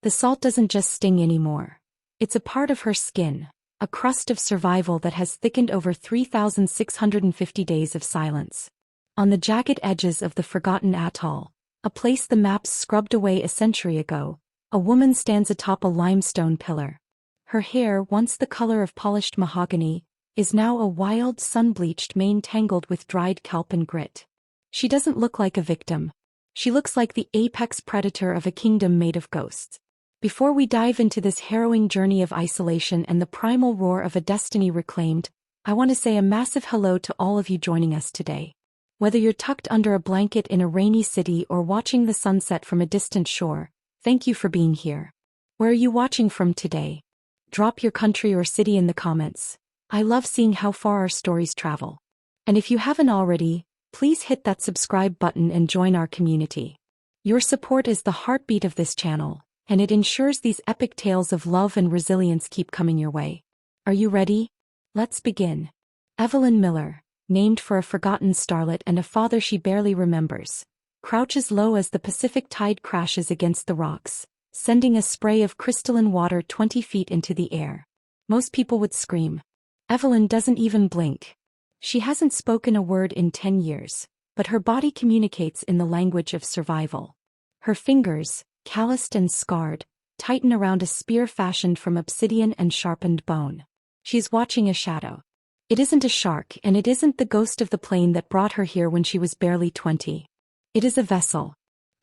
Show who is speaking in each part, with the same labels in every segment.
Speaker 1: The salt doesn't just sting anymore. It's a part of her skin, a crust of survival that has thickened over 3,650 days of silence. On the jagged edges of the forgotten atoll, a place the maps scrubbed away a century ago, a woman stands atop a limestone pillar. Her hair, once the color of polished mahogany, is now a wild sun-bleached mane tangled with dried kelp and grit. She doesn't look like a victim. She looks like the apex predator of a kingdom made of ghosts. Before we dive into this harrowing journey of isolation and the primal roar of a destiny reclaimed, I want to say a massive hello to all of you joining us today. Whether you're tucked under a blanket in a rainy city or watching the sunset from a distant shore, thank you for being here. Where are you watching from today? Drop your country or city in the comments. I love seeing how far our stories travel. And if you haven't already, please hit that subscribe button and join our community. Your support is the heartbeat of this channel, and it ensures these epic tales of love and resilience keep coming your way. Are you ready? Let's begin. Evelyn Miller, named for a forgotten starlet and a father she barely remembers, crouches low as the Pacific tide crashes against the rocks, sending a spray of crystalline water 20 feet into the air. Most people would scream. Evelyn doesn't even blink. She hasn't spoken a word in 10 years, but her body communicates in the language of survival. Her fingers, calloused and scarred, tighten around a spear fashioned from obsidian and sharpened bone. She's watching a shadow. It isn't a shark, and it isn't the ghost of the plane that brought her here when she was barely 20. It is a vessel.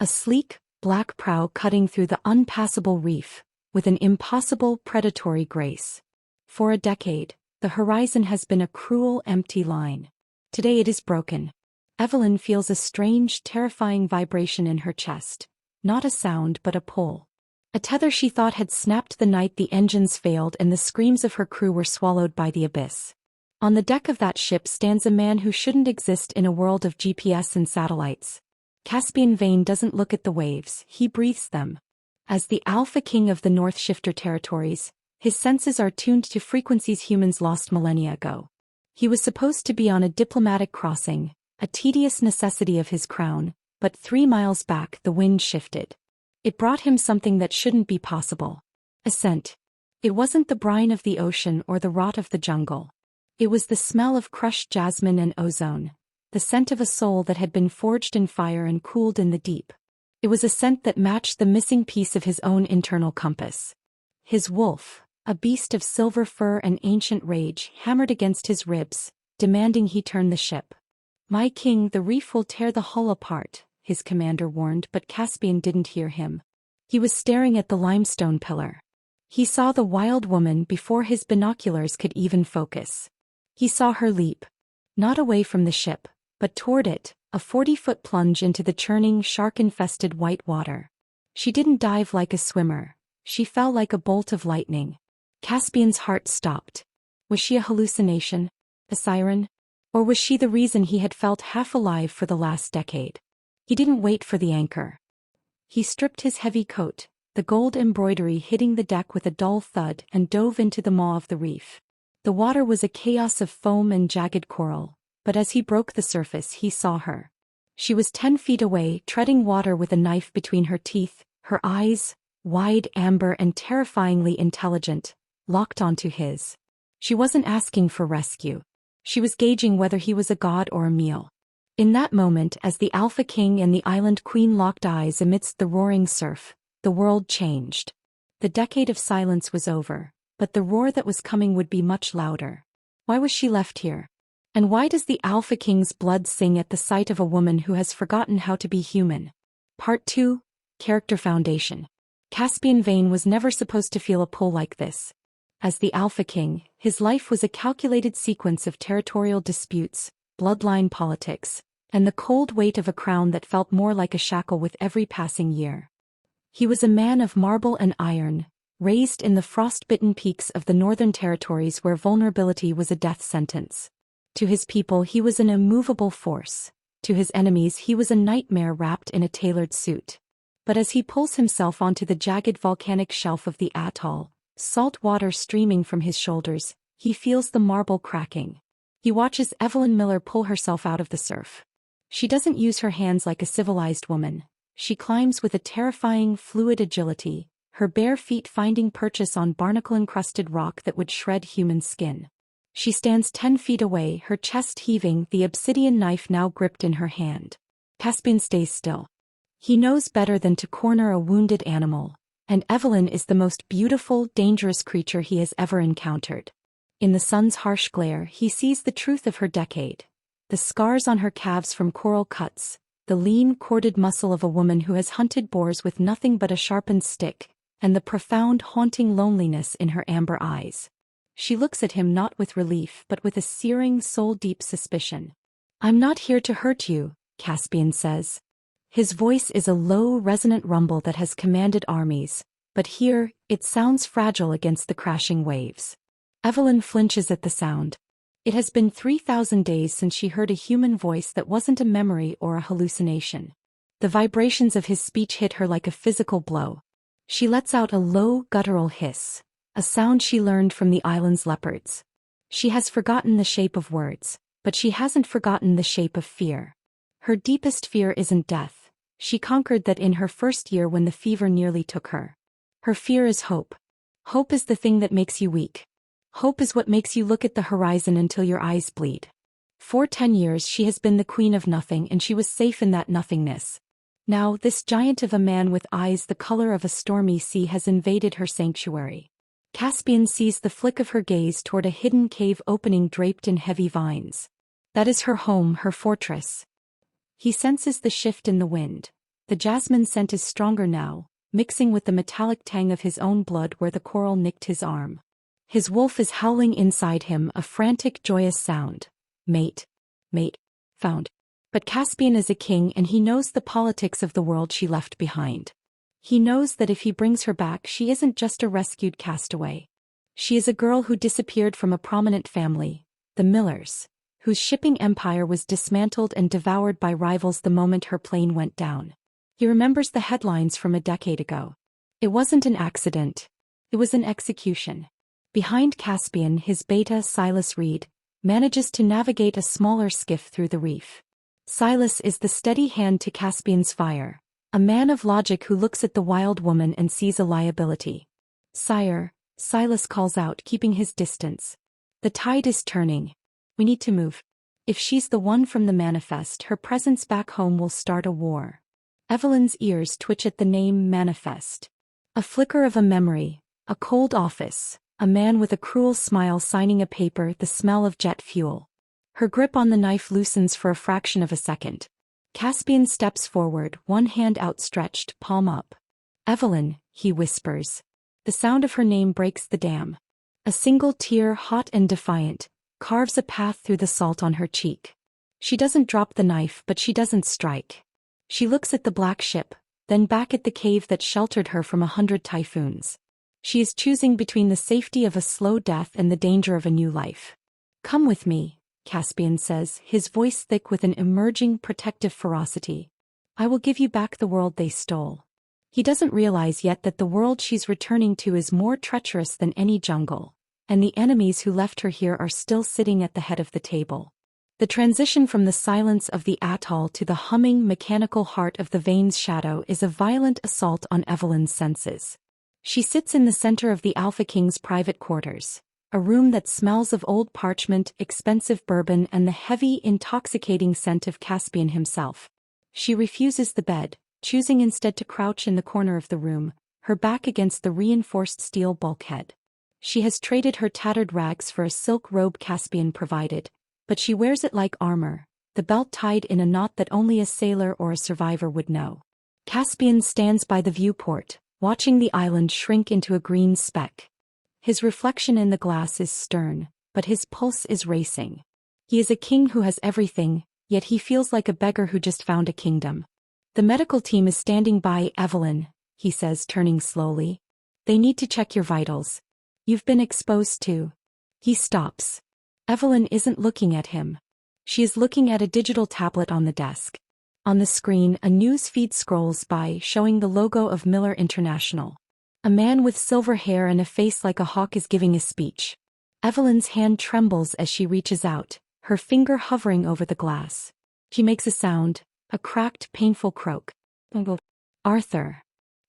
Speaker 1: A sleek, black prow cutting through the unpassable reef, with an impossible predatory grace. For a decade, the horizon has been a cruel, empty line. Today it is broken. Evelyn feels a strange, terrifying vibration in her chest. Not a sound but a pull. A tether she thought had snapped the night the engines failed and the screams of her crew were swallowed by the abyss. On the deck of that ship stands a man who shouldn't exist in a world of GPS and satellites. Caspian Vane doesn't look at the waves, he breathes them. As the Alpha King of the North Shifter territories, his senses are tuned to frequencies humans lost millennia ago. He was supposed to be on a diplomatic crossing, a tedious necessity of his crown, but 3 miles back the wind shifted. It brought him something that shouldn't be possible. A scent. It wasn't the brine of the ocean or the rot of the jungle. It was the smell of crushed jasmine and ozone, the scent of a soul that had been forged in fire and cooled in the deep. It was a scent that matched the missing piece of his own internal compass. His wolf, a beast of silver fur and ancient rage, hammered against his ribs, demanding he turn the ship. "My king, the reef will tear the hull apart," his commander warned, but Caspian didn't hear him. He was staring at the limestone pillar. He saw the wild woman before his binoculars could even focus. He saw her leap. Not away from the ship, but toward it, a 40-foot plunge into the churning, shark-infested white water. She didn't dive like a swimmer. She fell like a bolt of lightning. Caspian's heart stopped. Was she a hallucination? A siren? Or was she the reason he had felt half alive for the last decade? He didn't wait for the anchor. He stripped his heavy coat, the gold embroidery hitting the deck with a dull thud, and dove into the maw of the reef. The water was a chaos of foam and jagged coral, but as he broke the surface he saw her. She was 10 feet away, treading water with a knife between her teeth, her eyes, wide, amber and terrifyingly intelligent, locked onto his. She wasn't asking for rescue. She was gauging whether he was a god or a meal. In that moment, as the Alpha King and the Island Queen locked eyes amidst the roaring surf, the world changed. The decade of silence was over, but the roar that was coming would be much louder. Why was she left here? And why does the Alpha King's blood sing at the sight of a woman who has forgotten how to be human? Part 2. Character Foundation. Caspian Vane was never supposed to feel a pull like this. As the Alpha King, his life was a calculated sequence of territorial disputes, bloodline politics, and the cold weight of a crown that felt more like a shackle with every passing year. He was a man of marble and iron, raised in the frost-bitten peaks of the northern territories where vulnerability was a death sentence. To his people he was an immovable force. To his enemies he was a nightmare wrapped in a tailored suit. But as he pulls himself onto the jagged volcanic shelf of the atoll, salt water streaming from his shoulders, he feels the marble cracking. He watches Evelyn Miller pull herself out of the surf. She doesn't use her hands like a civilized woman. She climbs with a terrifying, fluid agility, her bare feet finding purchase on barnacle-encrusted rock that would shred human skin. She stands 10 feet away, her chest heaving, the obsidian knife now gripped in her hand. Caspian stays still. He knows better than to corner a wounded animal, and Evelyn is the most beautiful, dangerous creature he has ever encountered. In the sun's harsh glare, he sees the truth of her decade. The scars on her calves from coral cuts, the lean, corded muscle of a woman who has hunted boars with nothing but a sharpened stick, and the profound, haunting loneliness in her amber eyes. She looks at him not with relief but with a searing, soul-deep suspicion. "I'm not here to hurt you," Caspian says. His voice is a low, resonant rumble that has commanded armies, but here, it sounds fragile against the crashing waves. Evelyn flinches at the sound. It has been 3,000 days since she heard a human voice that wasn't a memory or a hallucination. The vibrations of his speech hit her like a physical blow. She lets out a low, guttural hiss, a sound she learned from the island's leopards. She has forgotten the shape of words, but she hasn't forgotten the shape of fear. Her deepest fear isn't death. She conquered that in her first year when the fever nearly took her. Her fear is hope. Hope is the thing that makes you weak. Hope is what makes you look at the horizon until your eyes bleed. For 10 years she has been the queen of nothing, and she was safe in that nothingness. Now this giant of a man with eyes the color of a stormy sea has invaded her sanctuary. Caspian sees the flick of her gaze toward a hidden cave opening draped in heavy vines. That is her home, her fortress. He senses the shift in the wind. The jasmine scent is stronger now, mixing with the metallic tang of his own blood where the coral nicked his arm. His wolf is howling inside him, a frantic, joyous sound. Mate. Mate. Found. But Caspian is a king, and he knows the politics of the world she left behind. He knows that if he brings her back, she isn't just a rescued castaway. She is a girl who disappeared from a prominent family, the Millers, whose shipping empire was dismantled and devoured by rivals the moment her plane went down. He remembers the headlines from a decade ago. It wasn't an accident. It was an execution. Behind Caspian, his beta, Silas Reed, manages to navigate a smaller skiff through the reef. Silas is the steady hand to Caspian's fire, a man of logic who looks at the wild woman and sees a liability. "Sire," Silas calls out, keeping his distance. "The tide is turning. We need to move. If she's the one from the manifest, her presence back home will start a war." Evelyn's ears twitch at the name Manifest. A flicker of a memory, a cold office, a man with a cruel smile signing a paper, the smell of jet fuel. Her grip on the knife loosens for a fraction of a second. Caspian steps forward, one hand outstretched, palm up. "Evelyn," he whispers. The sound of her name breaks the dam. A single tear, hot and defiant, carves a path through the salt on her cheek. She doesn't drop the knife, but she doesn't strike. She looks at the black ship, then back at the cave that sheltered her from 100 typhoons. She is choosing between the safety of a slow death and the danger of a new life. "Come with me," Caspian says, his voice thick with an emerging protective ferocity. "I will give you back the world they stole." He doesn't realize yet that the world she's returning to is more treacherous than any jungle, and the enemies who left her here are still sitting at the head of the table. The transition from the silence of the atoll to the humming, mechanical heart of the Vane's shadow is a violent assault on Evelyn's senses. She sits in the center of the Alpha King's private quarters, a room that smells of old parchment, expensive bourbon, and the heavy, intoxicating scent of Caspian himself. She refuses the bed, choosing instead to crouch in the corner of the room, her back against the reinforced steel bulkhead. She has traded her tattered rags for a silk robe Caspian provided, but she wears it like armor, the belt tied in a knot that only a sailor or a survivor would know. Caspian stands by the viewport, watching the island shrink into a green speck. His reflection in the glass is stern, but his pulse is racing. He is a king who has everything, yet he feels like a beggar who just found a kingdom. "The medical team is standing by, Evelyn," he says, turning slowly. "They need to check your vitals. You've been exposed to..." He stops. Evelyn isn't looking at him. She is looking at a digital tablet on the desk. On the screen, a news feed scrolls by, showing the logo of Miller International. A man with silver hair and a face like a hawk is giving a speech. Evelyn's hand trembles as she reaches out, her finger hovering over the glass. She makes a sound, a cracked, painful croak. "Arthur."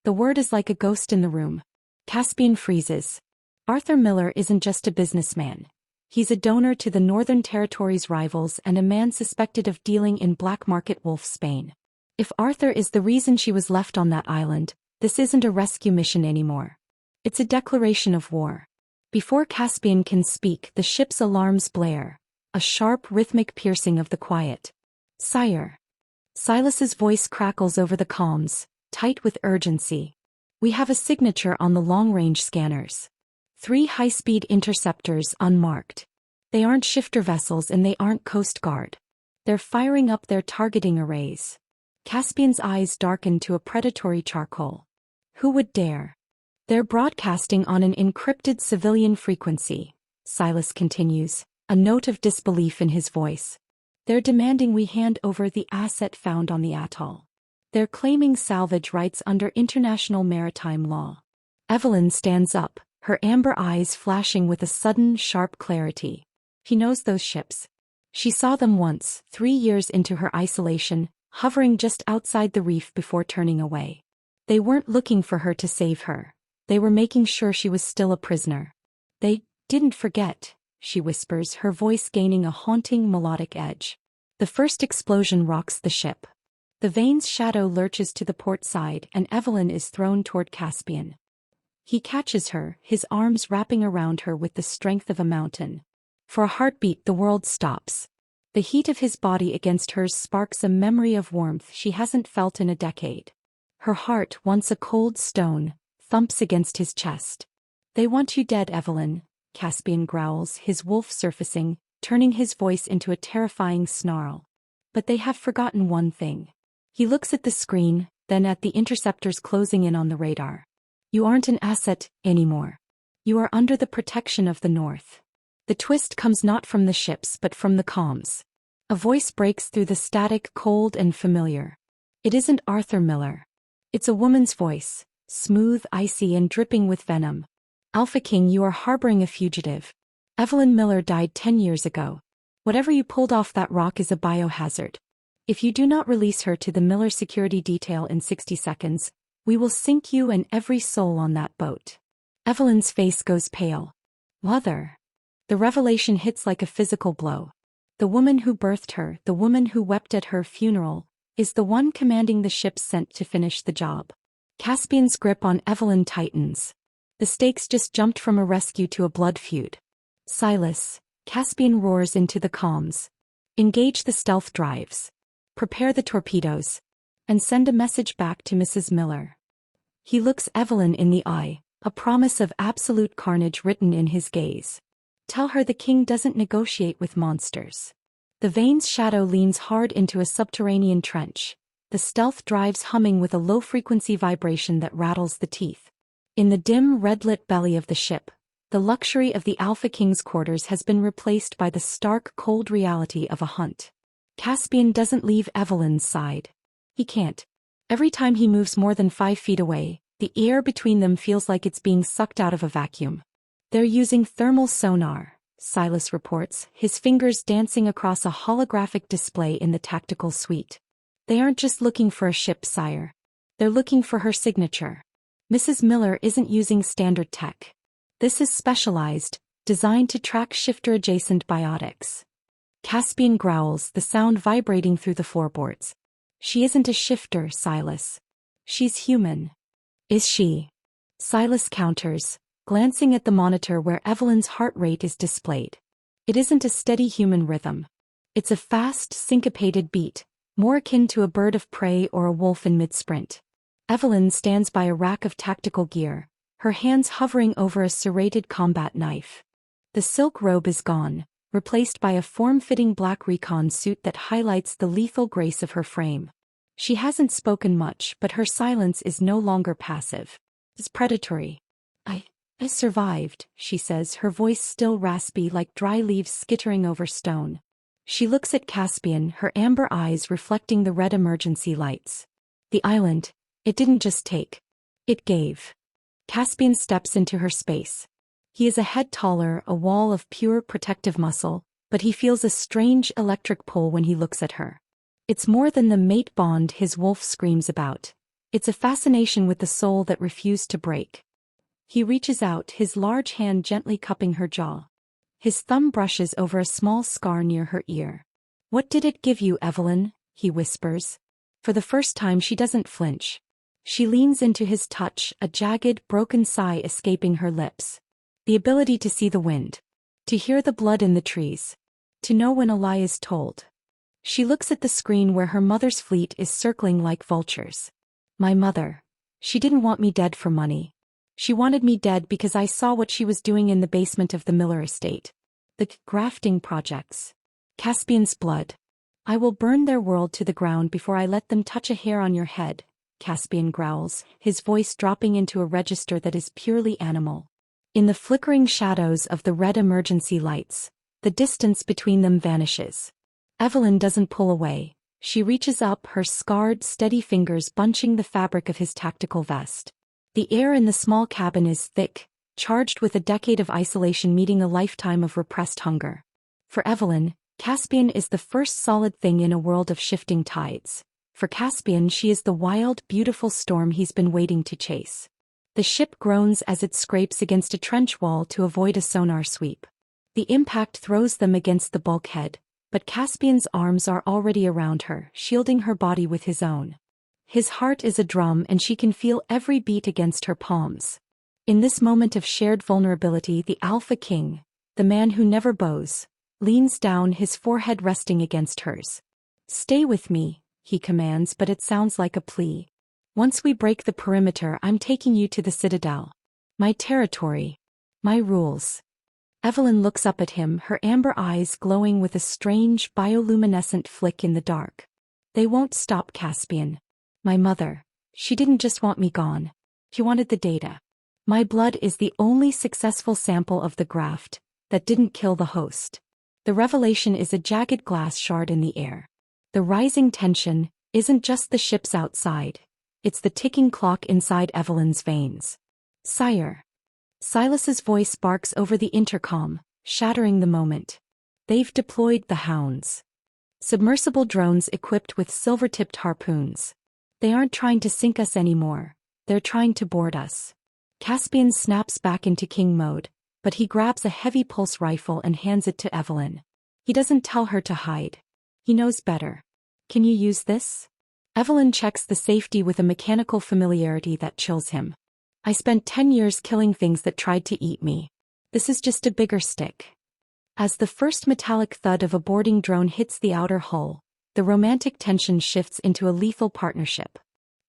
Speaker 1: The word is like a ghost in the room. Caspian freezes. Arthur Miller isn't just a businessman. He's a donor to the Northern Territories rivals and a man suspected of dealing in black market wolf Spain. If Arthur is the reason she was left on that island, this isn't a rescue mission anymore. It's a declaration of war. Before Caspian can speak, the ship's alarms blare, a sharp rhythmic piercing of the quiet. Sire. Silas's voice crackles over the comms, tight with urgency. We have a signature on the long-range scanners. 3 high-speed interceptors unmarked. They aren't shifter vessels and they aren't Coast Guard. They're firing up their targeting arrays. Caspian's eyes darken to a predatory charcoal. Who would dare? They're broadcasting on an encrypted civilian frequency, Silas continues, a note of disbelief in his voice. They're demanding we hand over the asset found on the atoll. They're claiming salvage rights under international maritime law. Evelyn stands up, her amber eyes flashing with a sudden, sharp clarity. She knows those ships. She saw them once, 3 years into her isolation, hovering just outside the reef before turning away. They weren't looking for her to save her. They were making sure she was still a prisoner. They didn't forget, she whispers, her voice gaining a haunting melodic edge. The first explosion rocks the ship. The Vane's shadow lurches to the port side and Evelyn is thrown toward Caspian. He catches her, his arms wrapping around her with the strength of a mountain. For a heartbeat the world stops. The heat of his body against hers sparks a memory of warmth she hasn't felt in a decade. Her heart, once a cold stone, thumps against his chest. They want you dead, Evelyn, Caspian growls, his wolf surfacing, turning his voice into a terrifying snarl. But they have forgotten one thing. He looks at the screen, then at the interceptors closing in on the radar. You aren't an asset anymore. You are under the protection of the North. The twist comes not from the ships but from the comms. A voice breaks through the static, cold and familiar. It isn't Arthur Miller. It's a woman's voice, smooth, icy and dripping with venom. Alpha King, you are harboring a fugitive. Evelyn Miller died 10 years ago. Whatever you pulled off that rock is a biohazard. If you do not release her to the Miller security detail in 60 seconds, we will sink you and every soul on that boat. Evelyn's face goes pale. Mother. The revelation hits like a physical blow. The woman who birthed her, the woman who wept at her funeral, is the one commanding the ships sent to finish the job. Caspian's grip on Evelyn tightens. The stakes just jumped from a rescue to a blood feud. Silas, Caspian roars into the comms. Engage the stealth drives. Prepare the torpedoes. And send a message back to Mrs. Miller. He looks Evelyn in the eye, a promise of absolute carnage written in his gaze. Tell her the king doesn't negotiate with monsters. The Vane's shadow leans hard into a subterranean trench, the stealth drives humming with a low-frequency vibration that rattles the teeth. In the dim, red-lit belly of the ship, the luxury of the Alpha King's quarters has been replaced by the stark, cold reality of a hunt. Caspian doesn't leave Evelyn's side. He can't. Every time he moves more than 5 feet away, the air between them feels like it's being sucked out of a vacuum. They're using thermal sonar, Silas reports, his fingers dancing across a holographic display in the tactical suite. They aren't just looking for a ship, sire. They're looking for her signature. Mrs. Miller isn't using standard tech. This is specialized, designed to track shifter-adjacent biotics. Caspian growls, the sound vibrating through the floorboards. She isn't a shifter, Silas. She's human. Is she? Silas counters, glancing at the monitor where Evelyn's heart rate is displayed. It isn't a steady human rhythm. It's a fast, syncopated beat, more akin to a bird of prey or a wolf in mid-sprint. Evelyn stands by a rack of tactical gear, her hands hovering over a serrated combat knife. The silk robe is gone, replaced by a form-fitting black recon suit that highlights the lethal grace of her frame. She hasn't spoken much, but her silence is no longer passive. It's predatory. I survived, she says, her voice still raspy like dry leaves skittering over stone. She looks at Caspian, her amber eyes reflecting the red emergency lights. The island, it didn't just take. It gave. Caspian steps into her space. He is a head taller, a wall of pure protective muscle, but he feels a strange electric pull when he looks at her. It's more than the mate bond his wolf screams about. It's a fascination with the soul that refused to break. He reaches out, his large hand gently cupping her jaw. His thumb brushes over a small scar near her ear. "What did it give you, Evelyn?" he whispers. For the first time she doesn't flinch. She leans into his touch, a jagged, broken sigh escaping her lips. The ability to see the wind. To hear the blood in the trees. To know when a lie is told. She looks at the screen where her mother's fleet is circling like vultures. My mother. She didn't want me dead for money. She wanted me dead because I saw what she was doing in the basement of the Miller estate. The grafting projects. Caspian's blood. "I will burn their world to the ground before I let them touch a hair on your head," Caspian growls, his voice dropping into a register that is purely animal. In the flickering shadows of the red emergency lights, the distance between them vanishes. Evelyn doesn't pull away. She reaches up, her scarred, steady fingers bunching the fabric of his tactical vest. The air in the small cabin is thick, charged with a decade of isolation meeting a lifetime of repressed hunger. For Evelyn, Caspian is the first solid thing in a world of shifting tides. For Caspian, she is the wild, beautiful storm he's been waiting to chase. The ship groans as it scrapes against a trench wall to avoid a sonar sweep. The impact throws them against the bulkhead, but Caspian's arms are already around her, shielding her body with his own. His heart is a drum and she can feel every beat against her palms. In this moment of shared vulnerability, the Alpha King, the man who never bows, leans down, his forehead resting against hers. "Stay with me," he commands, but it sounds like a plea. "Once we break the perimeter, I'm taking you to the Citadel. My territory. My rules." Evelyn looks up at him, her amber eyes glowing with a strange, bioluminescent flick in the dark. "They won't stop, Caspian. My mother. She didn't just want me gone. She wanted the data. My blood is the only successful sample of the graft that didn't kill the host." The revelation is a jagged glass shard in the air. The rising tension isn't just the ships outside. It's the ticking clock inside Evelyn's veins. "Sire." Silas's voice barks over the intercom, shattering the moment. "They've deployed the hounds. Submersible drones equipped with silver-tipped harpoons. They aren't trying to sink us anymore. They're trying to board us." Caspian snaps back into king mode, but he grabs a heavy pulse rifle and hands it to Evelyn. He doesn't tell her to hide. He knows better. "Can you use this?" Evelyn checks the safety with a mechanical familiarity that chills him. "I spent 10 years killing things that tried to eat me. This is just a bigger stick." As the first metallic thud of a boarding drone hits the outer hull, the romantic tension shifts into a lethal partnership.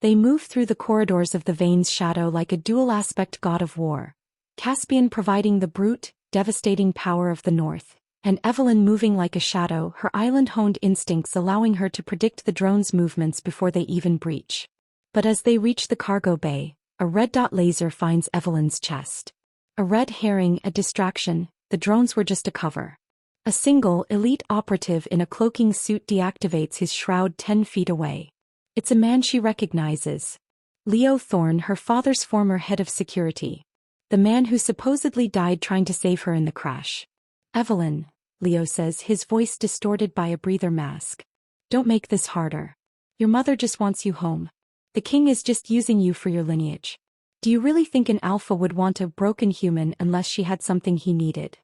Speaker 1: They move through the corridors of the Vane's shadow like a dual-aspect god of war, Caspian providing the brute, devastating power of the north, and Evelyn moving like a shadow, her island-honed instincts allowing her to predict the drone's movements before they even breach. But as they reach the cargo bay, a red dot laser finds Evelyn's chest. A red herring, a distraction, the drones were just a cover. A single, elite operative in a cloaking suit deactivates his shroud 10 feet away. It's a man she recognizes. Leo Thorne, her father's former head of security. The man who supposedly died trying to save her in the crash. "Evelyn," Leo says, his voice distorted by a breather mask. "Don't make this harder. Your mother just wants you home. The king is just using you for your lineage. Do you really think an alpha would want a broken human unless she had something he needed?"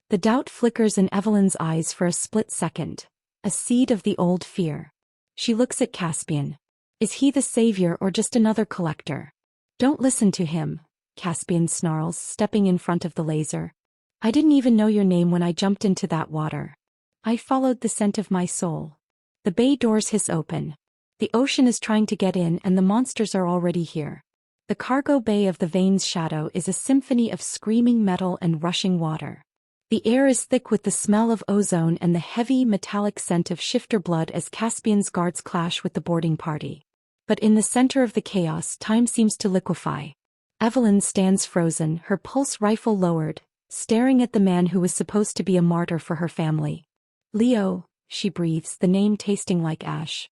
Speaker 1: The doubt flickers in Evelyn's eyes for a split second, a seed of the old fear. She looks at Caspian. Is he the savior or just another collector? "Don't listen to him," Caspian snarls, stepping in front of the laser. "I didn't even know your name when I jumped into that water. I followed the scent of my soul." The bay doors hiss open. The ocean is trying to get in and the monsters are already here. The cargo bay of the Vane's shadow is a symphony of screaming metal and rushing water. The air is thick with the smell of ozone and the heavy, metallic scent of shifter blood as Caspian's guards clash with the boarding party. But in the center of the chaos, time seems to liquefy. Evelyn stands frozen, her pulse rifle lowered, staring at the man who was supposed to be a martyr for her family. "Leo," she breathes, the name tasting like ash.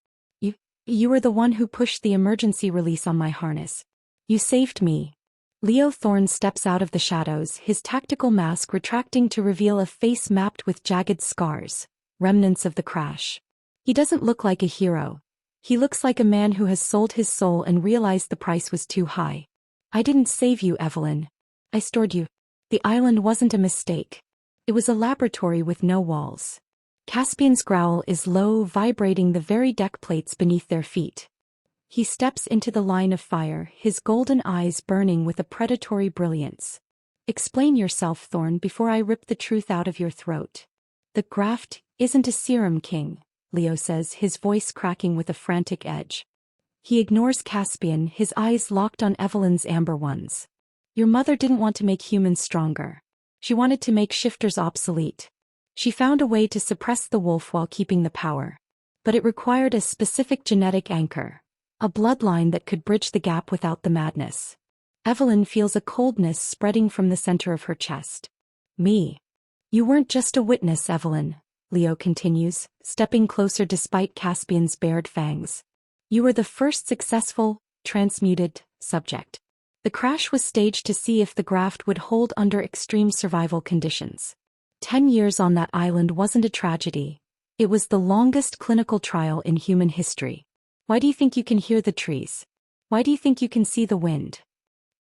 Speaker 1: You were the one who pushed the emergency release on my harness. You saved me." Leo Thorne steps out of the shadows, his tactical mask retracting to reveal a face mapped with jagged scars, remnants of the crash. He doesn't look like a hero. He looks like a man who has sold his soul and realized the price was too high. I didn't save you, Evelyn. I stored you. The island wasn't a mistake. It was a laboratory with no walls. Caspian's growl is low, vibrating the very deck plates beneath their feet. He steps into the line of fire, his golden eyes burning with a predatory brilliance. Explain yourself, Thorn, before I rip the truth out of your throat. The graft isn't a serum, King, Leo says, his voice cracking with a frantic edge. He ignores Caspian, his eyes locked on Evelyn's amber ones. Your mother didn't want to make humans stronger. She wanted to make shifters obsolete. She found a way to suppress the wolf while keeping the power. But it required a specific genetic anchor. A bloodline that could bridge the gap without the madness. Evelyn feels a coldness spreading from the center of her chest. Me. You weren't just a witness, Evelyn, Leo continues, stepping closer despite Caspian's bared fangs. You were the first successful, transmuted, subject. The crash was staged to see if the graft would hold under extreme survival conditions. 10 years on that island wasn't a tragedy. It was the longest clinical trial in human history. Why do you think you can hear the trees? Why do you think you can see the wind?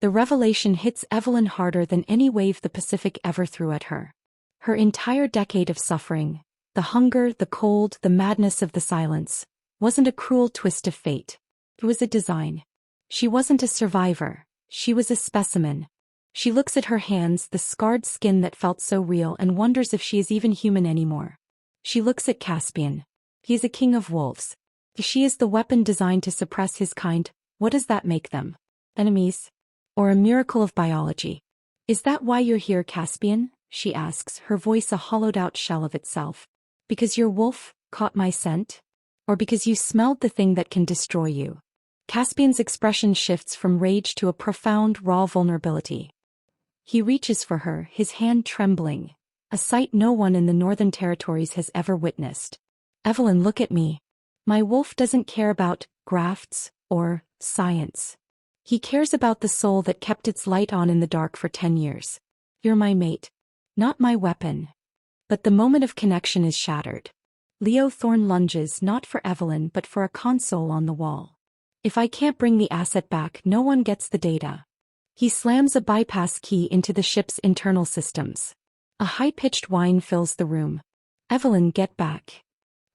Speaker 1: The revelation hits Evelyn harder than any wave the Pacific ever threw at her. Her entire decade of suffering, the hunger, the cold, the madness of the silence, wasn't a cruel twist of fate. It was a design. She wasn't a survivor. She was a specimen. She looks at her hands, the scarred skin that felt so real, and wonders if she is even human anymore. She looks at Caspian. He is a king of wolves. She is the weapon designed to suppress his kind. What does that make them? Enemies? Or a miracle of biology? Is that why you're here, Caspian? She asks, her voice a hollowed-out shell of itself. Because your wolf caught my scent? Or because you smelled the thing that can destroy you? Caspian's expression shifts from rage to a profound, raw vulnerability. He reaches for her, his hand trembling, a sight no one in the Northern Territories has ever witnessed. Evelyn, look at me. My wolf doesn't care about grafts or science. He cares about the soul that kept its light on in the dark for 10 years. You're my mate, not my weapon. But the moment of connection is shattered. Leo Thorn lunges not for Evelyn but for a console on the wall. If I can't bring the asset back, no one gets the data. He slams a bypass key into the ship's internal systems. A high-pitched whine fills the room. Evelyn, get back.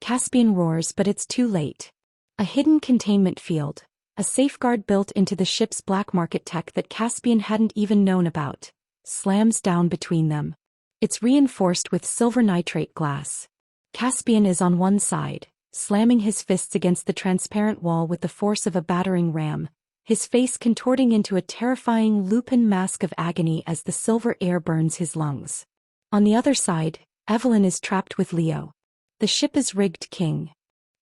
Speaker 1: Caspian roars, but it's too late. A hidden containment field, a safeguard built into the ship's black market tech that Caspian hadn't even known about, slams down between them. It's reinforced with silver nitrate glass. Caspian is on one side, slamming his fists against the transparent wall with the force of a battering ram, his face contorting into a terrifying lupin mask of agony as the silver air burns his lungs. On the other side, Evelyn is trapped with Leo. The ship is rigged, King.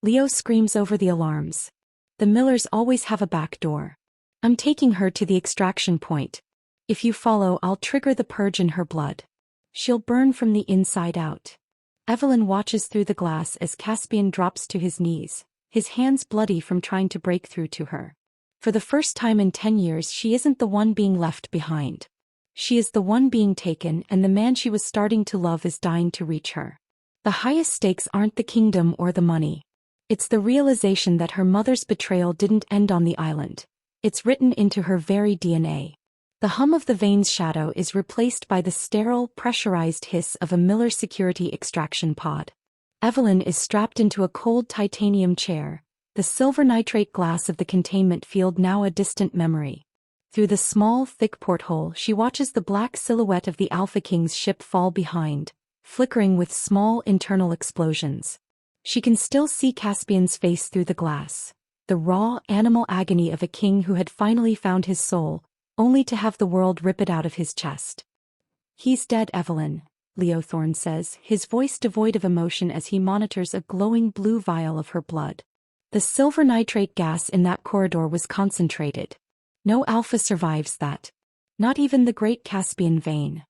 Speaker 1: Leo screams over the alarms. The Millers always have a back door. I'm taking her to the extraction point. If you follow, I'll trigger the purge in her blood. She'll burn from the inside out. Evelyn watches through the glass as Caspian drops to his knees, his hands bloody from trying to break through to her. For the first time in 10 years, she isn't the one being left behind. She is the one being taken, and the man she was starting to love is dying to reach her. The highest stakes aren't the kingdom or the money. It's the realization that her mother's betrayal didn't end on the island. It's written into her very DNA. The hum of the veins shadow is replaced by the sterile, pressurized hiss of a Miller security extraction pod. Evelyn is strapped into a cold titanium chair, the silver nitrate glass of the containment field now a distant memory. Through the small, thick porthole, she watches the black silhouette of the Alpha King's ship fall behind, flickering with small internal explosions. She can still see Caspian's face through the glass, the raw, animal agony of a king who had finally found his soul, only to have the world rip it out of his chest. He's dead, Evelyn, Leo Thorn says, his voice devoid of emotion as he monitors a glowing blue vial of her blood. The silver nitrate gas in that corridor was concentrated. No alpha survives that. Not even the great Caspian vein.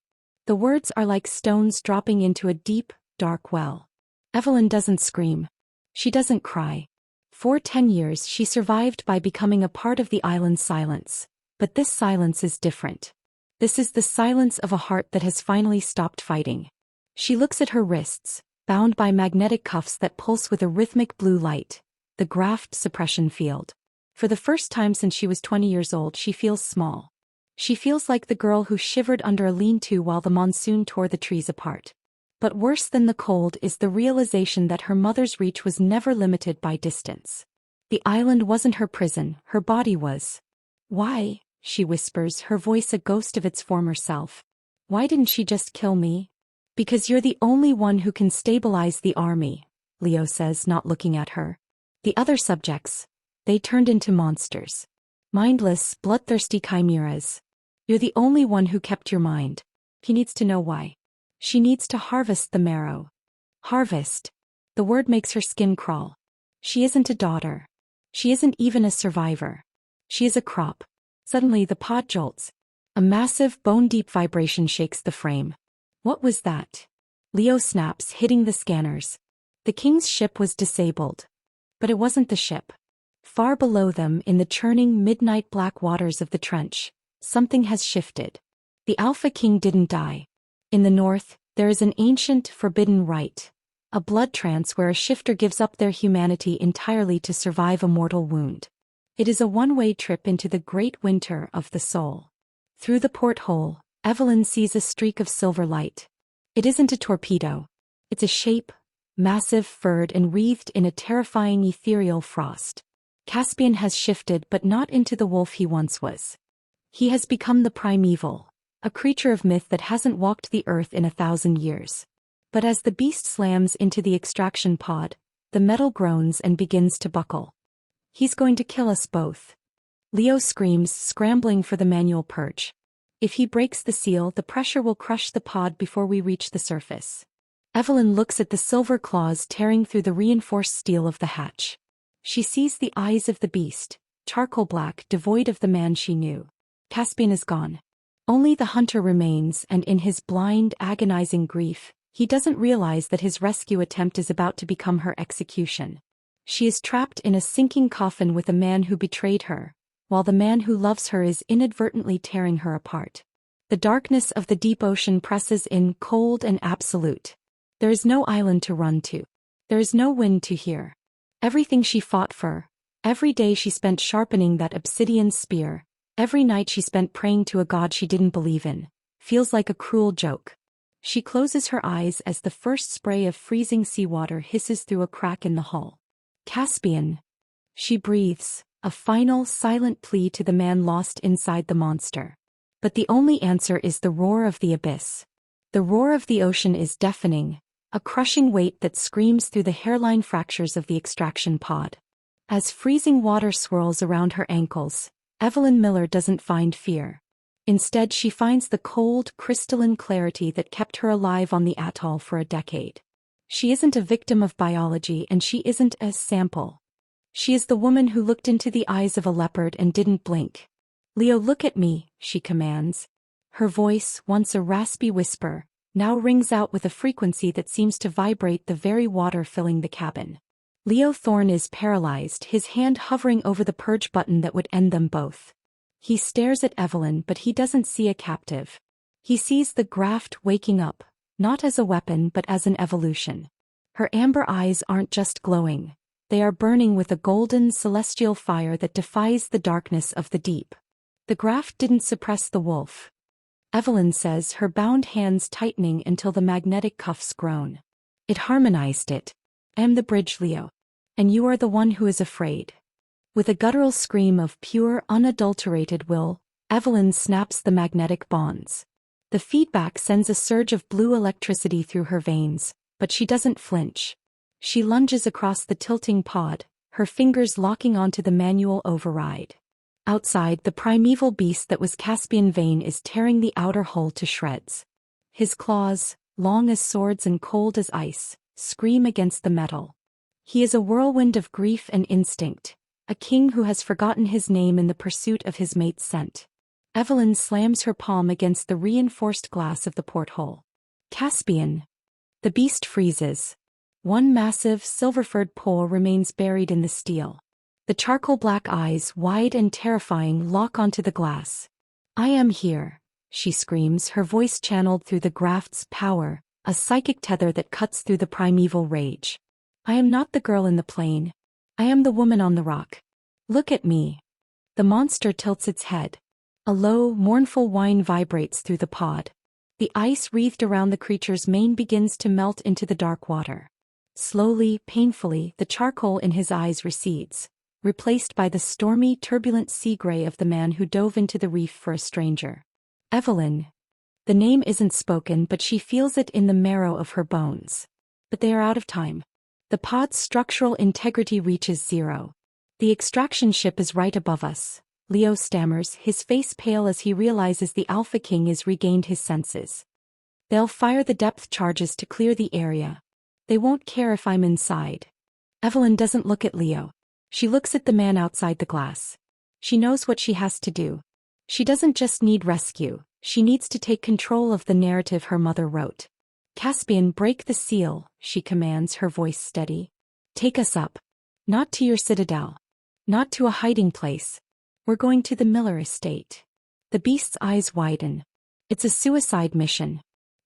Speaker 1: The words are like stones dropping into a deep, dark well. Evelyn doesn't scream. She doesn't cry. For 10 years she survived by becoming a part of the island's silence. But this silence is different. This is the silence of a heart that has finally stopped fighting. She looks at her wrists, bound by magnetic cuffs that pulse with a rhythmic blue light. The the graft suppression field. For the first time since she was 20 years old, she feels small. She feels like the girl who shivered under a lean-to while the monsoon tore the trees apart. But worse than the cold is the realization that her mother's reach was never limited by distance. The island wasn't her prison, her body was. "Why?" she whispers, her voice a ghost of its former self. "Why didn't she just kill me?" "Because you're the only one who can stabilize the army," Leo says, not looking at her. "The other subjects, they turned into monsters. Mindless, bloodthirsty chimeras. You're the only one who kept your mind." He needs to know why. She needs to harvest the marrow. Harvest. The word makes her skin crawl. She isn't a daughter. She isn't even a survivor. She is a crop. Suddenly the pod jolts. A massive, bone-deep vibration shakes the frame. What was that? Leo snaps, hitting the scanners. The king's ship was disabled. But it wasn't the ship. Far below them, in the churning midnight black waters of the trench, something has shifted. The Alpha King didn't die. In the north, there is an ancient, forbidden rite. A blood trance where a shifter gives up their humanity entirely to survive a mortal wound. It is a one-way trip into the great winter of the soul. Through the porthole, Evelyn sees a streak of silver light. It isn't a torpedo. It's a shape, massive, furred and wreathed in a terrifying ethereal frost. Caspian has shifted, but not into the wolf he once was. He has become the primeval, a creature of myth that hasn't walked the earth in 1,000 years. But as the beast slams into the extraction pod, the metal groans and begins to buckle. "He's going to kill us both." Leo screams, scrambling for the manual purge. "If he breaks the seal, the pressure will crush the pod before we reach the surface." Evelyn looks at the silver claws tearing through the reinforced steel of the hatch. She sees the eyes of the beast, charcoal black, devoid of the man she knew. Caspian is gone. Only the hunter remains, and in his blind, agonizing grief, he doesn't realize that his rescue attempt is about to become her execution. She is trapped in a sinking coffin with a man who betrayed her, while the man who loves her is inadvertently tearing her apart. The darkness of the deep ocean presses in, cold and absolute. There is no island to run to. There is no wind to hear. Everything she fought for, every day she spent sharpening that obsidian spear, every night she spent praying to a god she didn't believe in, feels like a cruel joke. She closes her eyes as the first spray of freezing seawater hisses through a crack in the hull. "Caspian." She breathes, a final, silent plea to the man lost inside the monster. But the only answer is the roar of the abyss. The roar of the ocean is deafening, a crushing weight that screams through the hairline fractures of the extraction pod. As freezing water swirls around her ankles, Evelyn Miller doesn't find fear. Instead, she finds the cold, crystalline clarity that kept her alive on the atoll for a decade. She isn't a victim of biology, and she isn't a sample. She is the woman who looked into the eyes of a leopard and didn't blink. "Leo, look at me," she commands. Her voice, once a raspy whisper, now rings out with a frequency that seems to vibrate the very water filling the cabin. Leo Thorne is paralyzed, his hand hovering over the purge button that would end them both. He stares at Evelyn, but he doesn't see a captive. He sees the graft waking up, not as a weapon but as an evolution. Her amber eyes aren't just glowing. They are burning with a golden, celestial fire that defies the darkness of the deep. The graft didn't suppress the wolf, Evelyn says, her bound hands tightening until the magnetic cuffs groan. It harmonized it. "I am the bridge, Leo. And you are the one who is afraid." With a guttural scream of pure, unadulterated will, Evelyn snaps the magnetic bonds. The feedback sends a surge of blue electricity through her veins, but she doesn't flinch. She lunges across the tilting pod, her fingers locking onto the manual override. Outside, the primeval beast that was Caspian Vein is tearing the outer hull to shreds. His claws, long as swords and cold as ice, scream against the metal. He is a whirlwind of grief and instinct, a king who has forgotten his name in the pursuit of his mate's scent. Evelyn slams her palm against the reinforced glass of the porthole. "Caspian." The beast freezes. One massive, silver-furred paw remains buried in the steel. The charcoal black eyes, wide and terrifying, lock onto the glass. "I am here," she screams, her voice channeled through the graft's power, a psychic tether that cuts through the primeval rage. "I am not the girl in the plane. I am the woman on the rock. Look at me. The monster tilts its head. A low, mournful whine vibrates through the pod. The ice wreathed around the creature's mane begins to melt into the dark water. Slowly, painfully, the charcoal in his eyes recedes, replaced by the stormy, turbulent sea gray of the man who dove into the reef for a stranger. Evelyn. The name isn't spoken, but she feels it in the marrow of her bones. But they are out of time. The pod's structural integrity reaches zero. The extraction ship is right above us. Leo stammers, his face pale as he realizes the Alpha King has regained his senses. They'll fire the depth charges to clear the area. They won't care if I'm inside. Evelyn doesn't look at Leo. She looks at the man outside the glass. She knows what she has to do. She doesn't just need rescue, she needs to take control of the narrative her mother wrote. Caspian, break the seal, she commands, her voice steady. Take us up. Not to your citadel. Not to a hiding place. We're going to the Miller estate. The beast's eyes widen. It's a suicide mission.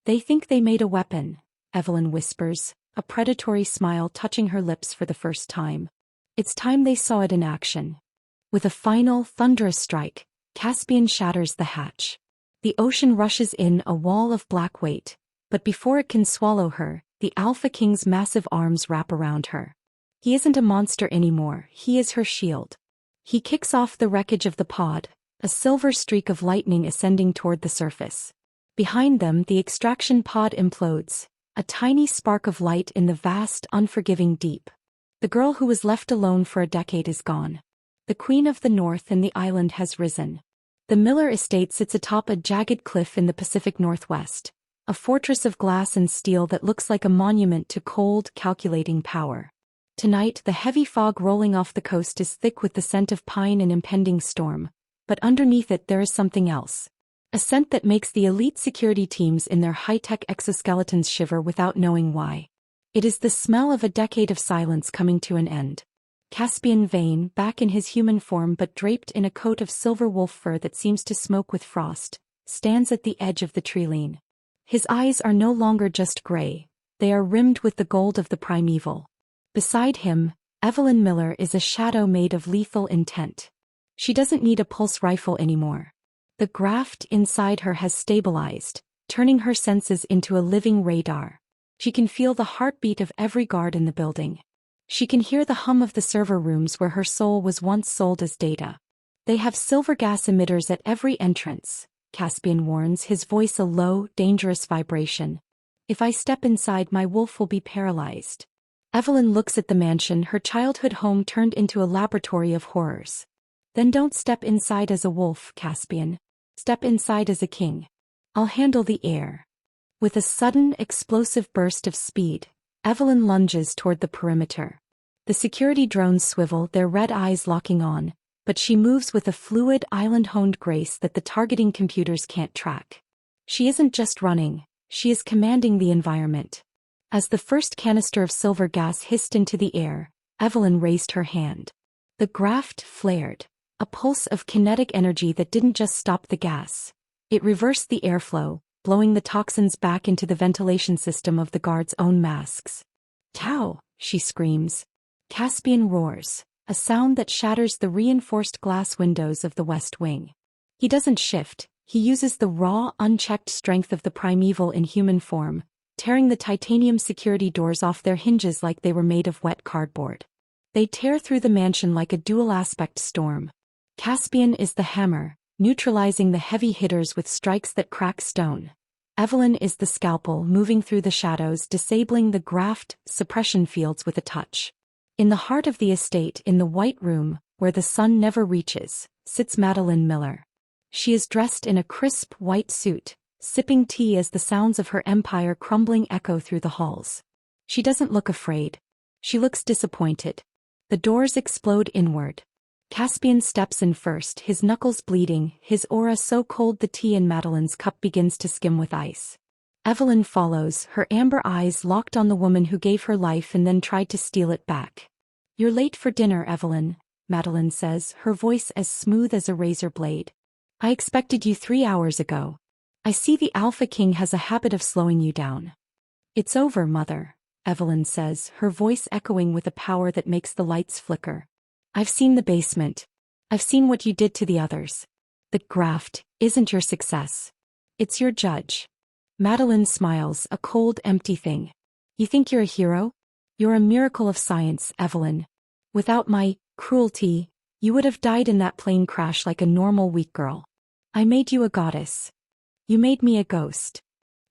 Speaker 1: They think they made a weapon, Evelyn whispers, a predatory smile touching her lips for the first time. It's time they saw it in action. With a final, thunderous strike, Caspian shatters the hatch. The ocean rushes in, a wall of black weight, but before it can swallow her, the Alpha King's massive arms wrap around her. He isn't a monster anymore, he is her shield. He kicks off the wreckage of the pod, a silver streak of lightning ascending toward the surface. Behind them, the extraction pod implodes, a tiny spark of light in the vast, unforgiving deep. The girl who was left alone for a decade is gone. The Queen of the North and the island has risen. The Miller estate sits atop a jagged cliff in the Pacific Northwest, a fortress of glass and steel that looks like a monument to cold, calculating power. Tonight, the heavy fog rolling off the coast is thick with the scent of pine and impending storm, but underneath it there is something else. A scent that makes the elite security teams in their high-tech exoskeletons shiver without knowing why. It is the smell of a decade of silence coming to an end. Caspian Vane, back in his human form but draped in a coat of silver wolf fur that seems to smoke with frost, stands at the edge of the treeline. His eyes are no longer just gray, they are rimmed with the gold of the primeval. Beside him, Evelyn Miller is a shadow made of lethal intent. She doesn't need a pulse rifle anymore. The graft inside her has stabilized, turning her senses into a living radar. She can feel the heartbeat of every guard in the building. She can hear the hum of the server rooms where her soul was once sold as data. They have silver gas emitters at every entrance, Caspian warns, his voice a low, dangerous vibration. If I step inside, my wolf will be paralyzed. Evelyn looks at the mansion, her childhood home turned into a laboratory of horrors. Then don't step inside as a wolf, Caspian. Step inside as a king. I'll handle the air. With a sudden, explosive burst of speed, Evelyn lunges toward the perimeter. The security drones swivel, their red eyes locking on, but she moves with a fluid, island-honed grace that the targeting computers can't track. She isn't just running, she is commanding the environment. As the first canister of silver gas hissed into the air, Evelyn raised her hand. The graft flared, a pulse of kinetic energy that didn't just stop the gas. It reversed the airflow, blowing the toxins back into the ventilation system of the guards' own masks. Tau, she screams. Caspian roars, a sound that shatters the reinforced glass windows of the West Wing. He doesn't shift, he uses the raw, unchecked strength of the primeval in human form, tearing the titanium security doors off their hinges like they were made of wet cardboard. They tear through the mansion like a dual-aspect storm. Caspian is the hammer, neutralizing the heavy hitters with strikes that crack stone. Evelyn is the scalpel, moving through the shadows, disabling the graft suppression fields with a touch. In the heart of the estate, in the White Room, where the sun never reaches, sits Madeline Miller. She is dressed in a crisp white suit, sipping tea as the sounds of her empire crumbling echo through the halls. She doesn't look afraid. She looks disappointed. The doors explode inward. Caspian steps in first, his knuckles bleeding, his aura so cold the tea in Madeline's cup begins to skim with ice. Evelyn follows, her amber eyes locked on the woman who gave her life and then tried to steal it back. "You're late for dinner, Evelyn," Madeline says, her voice as smooth as a razor blade. "I expected you 3 hours ago. I see the Alpha King has a habit of slowing you down." "It's over, Mother," Evelyn says, her voice echoing with a power that makes the lights flicker. I've seen the basement. I've seen what you did to the others. The graft isn't your success. It's your judge. Madeline smiles, a cold, empty thing. You think you're a hero? You're a miracle of science, Evelyn. Without my cruelty, you would have died in that plane crash like a normal weak girl. I made you a goddess. You made me a ghost.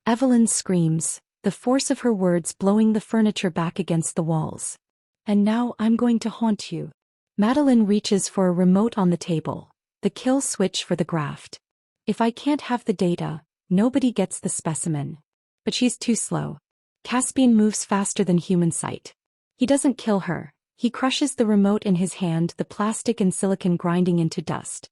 Speaker 1: Evelyn screams, the force of her words blowing the furniture back against the walls. And now I'm going to haunt you. Madeline reaches for a remote on the table, the kill switch for the graft. If I can't have the data, nobody gets the specimen. But she's too slow. Caspian moves faster than human sight. He doesn't kill her. He crushes the remote in his hand, the plastic and silicon grinding into dust.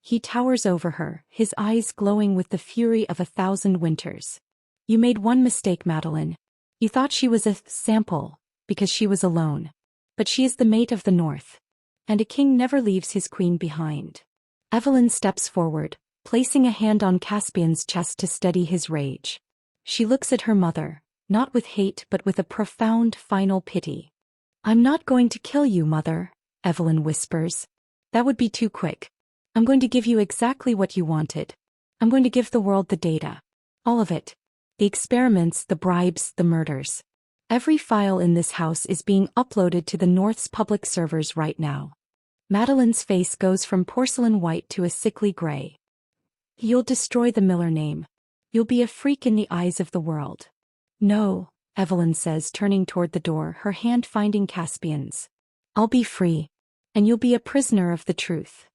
Speaker 1: He towers over her, his eyes glowing with the fury of 1,000 winters. You made one mistake, Madeline. You thought she was a sample, because she was alone. But she is the mate of the North. And a king never leaves his queen behind. Evelyn steps forward, placing a hand on Caspian's chest to steady his rage. She looks at her mother, not with hate but with a profound final pity. I'm not going to kill you, Mother, Evelyn whispers. That would be too quick. I'm going to give you exactly what you wanted. I'm going to give the world the data. All of it. The experiments, the bribes, the murders. Every file in this house is being uploaded to the North's public servers right now. Madeline's face goes from porcelain white to a sickly gray. You'll destroy the Miller name. You'll be a freak in the eyes of the world. No, Evelyn says, turning toward the door, her hand finding Caspian's. I'll be free. And you'll be a prisoner of the truth.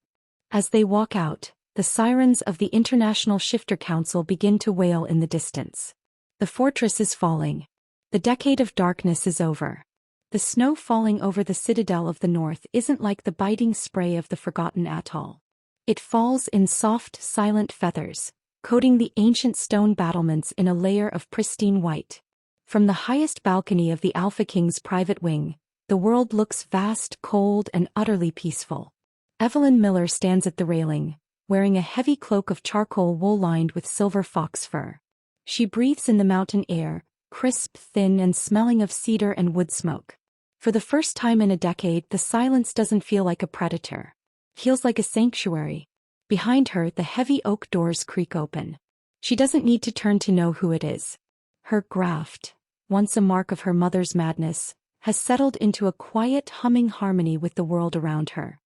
Speaker 1: As they walk out, the sirens of the International Shifter Council begin to wail in the distance. The fortress is falling. The decade of darkness is over. The snow falling over the citadel of the North isn't like the biting spray of the forgotten atoll. It falls in soft, silent feathers, coating the ancient stone battlements in a layer of pristine white. From the highest balcony of the Alpha King's private wing, the world looks vast, cold, and utterly peaceful. Evelyn Miller stands at the railing, wearing a heavy cloak of charcoal wool lined with silver fox fur. She breathes in the mountain air, crisp, thin, and smelling of cedar and wood smoke. For the first time in a decade, the silence doesn't feel like a predator. It feels like a sanctuary. Behind her, the heavy oak doors creak open. She doesn't need to turn to know who it is. Her graft, once a mark of her mother's madness, has settled into a quiet, humming harmony with the world around her.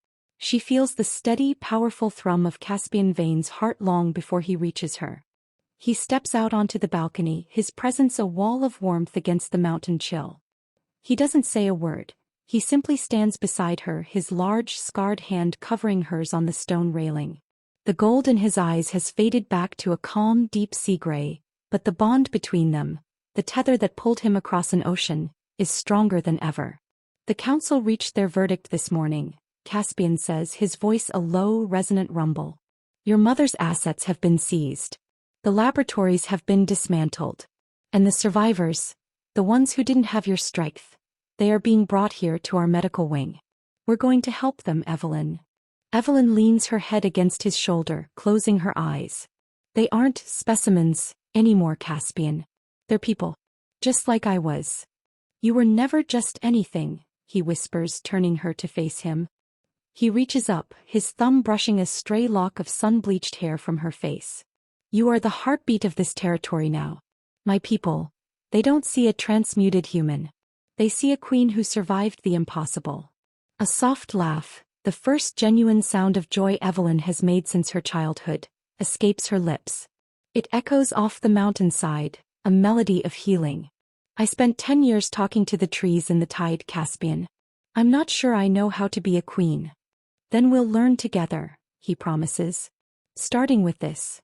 Speaker 1: She feels the steady, powerful thrum of Caspian veins heart long before he reaches her. He steps out onto the balcony, his presence a wall of warmth against the mountain chill. He doesn't say a word. He simply stands beside her, his large, scarred hand covering hers on the stone railing. The gold in his eyes has faded back to a calm, deep sea gray, but the bond between them, the tether that pulled him across an ocean, is stronger than ever. The council reached their verdict this morning, Caspian says, his voice a low, resonant rumble. Your mother's assets have been seized. The laboratories have been dismantled. And the survivors, the ones who didn't have your strength, they are being brought here to our medical wing. We're going to help them, Evelyn. Evelyn leans her head against his shoulder, closing her eyes. They aren't specimens anymore, Caspian. They're people. Just like I was. You were never just anything, he whispers, turning her to face him. He reaches up, his thumb brushing a stray lock of sun-bleached hair from her face. You are the heartbeat of this territory now. My people, they don't see a transmuted human. They see a queen who survived the impossible. A soft laugh, the first genuine sound of joy Evelyn has made since her childhood, escapes her lips. It echoes off the mountainside, a melody of healing. I spent 10 years talking to the trees in the tide, Caspian. I'm not sure I know how to be a queen. Then we'll learn together, he promises. Starting with this.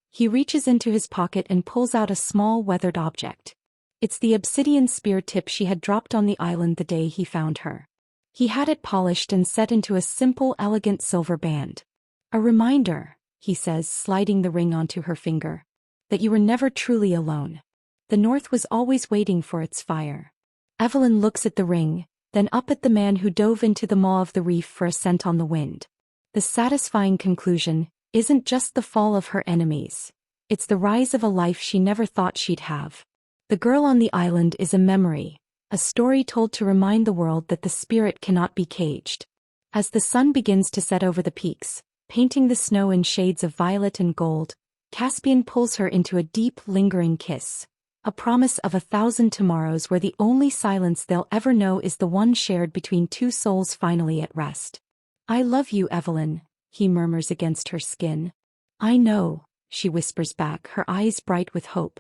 Speaker 1: He reaches into his pocket and pulls out a small weathered object. It's the obsidian spear tip she had dropped on the island the day he found her. He had it polished and set into a simple, elegant silver band. A reminder, he says, sliding the ring onto her finger, that you were never truly alone. The North was always waiting for its fire. Evelyn looks at the ring, then up at the man who dove into the maw of the reef for a scent on the wind. The satisfying conclusion isn't just the fall of her enemies. It's the rise of a life she never thought she'd have. The girl on the island is a memory, a story told to remind the world that the spirit cannot be caged. As the sun begins to set over the peaks, painting the snow in shades of violet and gold, Caspian pulls her into a deep, lingering kiss, a promise of 1,000 tomorrows where the only silence they'll ever know is the one shared between two souls finally at rest. "I love you, Evelyn," he murmurs against her skin. "I know," she whispers back, her eyes bright with hope.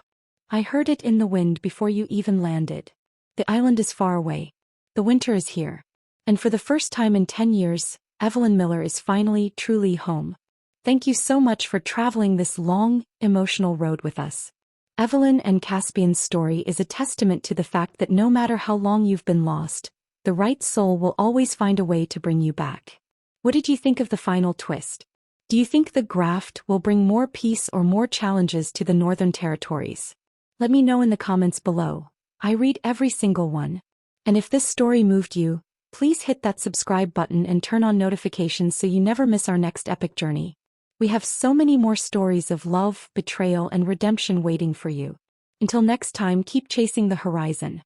Speaker 1: "I heard it in the wind before you even landed. The island is far away. The winter is here. And for the first time in 10 years, Evelyn Miller is finally, truly home. Thank you so much for traveling this long, emotional road with us." Evelyn and Caspian's story is a testament to the fact that no matter how long you've been lost, the right soul will always find a way to bring you back. What did you think of the final twist? Do you think the graft will bring more peace or more challenges to the Northern Territories? Let me know in the comments below. I read every single one. And if this story moved you, please hit that subscribe button and turn on notifications so you never miss our next epic journey. We have so many more stories of love, betrayal, and redemption waiting for you. Until next time, keep chasing the horizon.